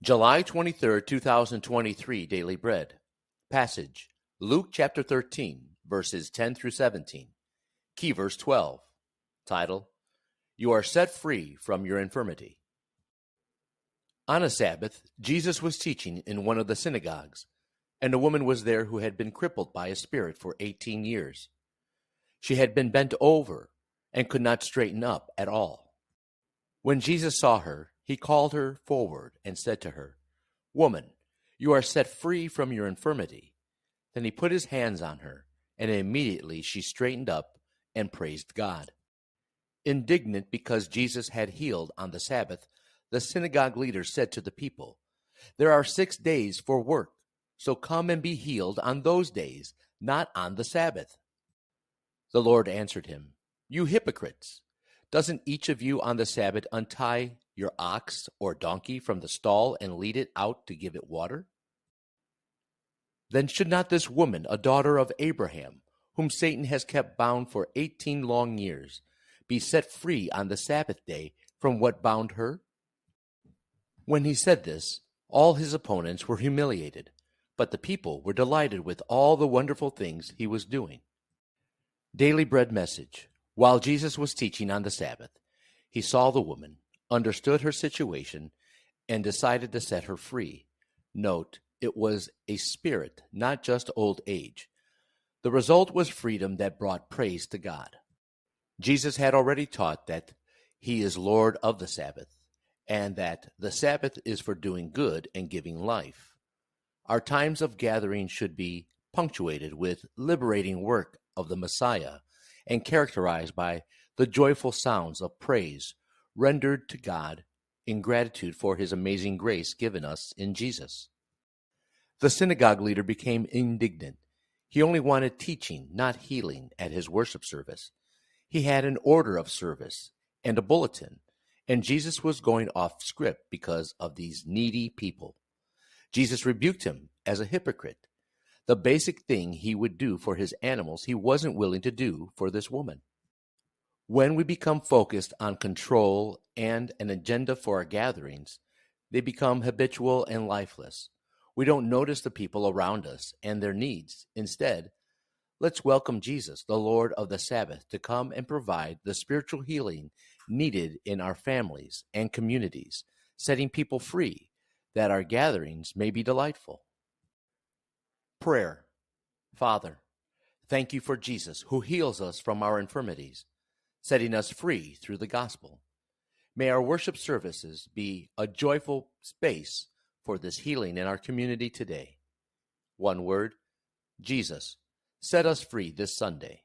July 23rd, 2023, Daily Bread. Passage, Luke chapter 13, verses 10 through 17. Key verse 12. Title, You are set free from your infirmity. On a Sabbath, Jesus was teaching in one of the synagogues, and a woman was there who had been crippled by a spirit for 18 years. She had been bent over and could not straighten up at all. When Jesus saw her, he called her forward and said to her, Woman, you are set free from your infirmity. Then he put his hands on her, and immediately she straightened up and praised God. Indignant because Jesus had healed on the Sabbath, the synagogue leader said to the people, There are 6 days for work, so come and be healed on those days, not on the Sabbath. The Lord answered him, You hypocrites! Doesn't each of you on the Sabbath untie your ox or donkey from the stall and lead it out to give it water? Then should not this woman, a daughter of Abraham, whom Satan has kept bound for 18 long years, be set free on the Sabbath day from what bound her? When he said this, all his opponents were humiliated, but the people were delighted with all the wonderful things he was doing. Daily Bread Message. While Jesus was teaching on the Sabbath, he saw the woman, understood her situation, and decided to set her free. Note, it was a spirit, not just old age. The result was freedom that brought praise to God. Jesus had already taught that he is Lord of the Sabbath, and that the Sabbath is for doing good and giving life. Our times of gathering should be punctuated with liberating work of the Messiah and characterized by the joyful sounds of praise rendered to God in gratitude for his amazing grace given us in Jesus. The synagogue leader became indignant. He only wanted teaching, not healing, at his worship service. He had an order of service and a bulletin, and Jesus was going off script because of these needy people. Jesus rebuked him as a hypocrite. The basic thing he would do for his animals, he wasn't willing to do for this woman. When we become focused on control and an agenda for our gatherings, they become habitual and lifeless. We don't notice the people around us and their needs. Instead, let's welcome Jesus, the Lord of the Sabbath, to come and provide the spiritual healing needed in our families and communities, setting people free that our gatherings may be delightful. Prayer. Father, thank you for Jesus, who heals us from our infirmities, setting us free through the gospel. May our worship services be a joyful space for this healing in our community today. One word, Jesus, set us free this Sunday.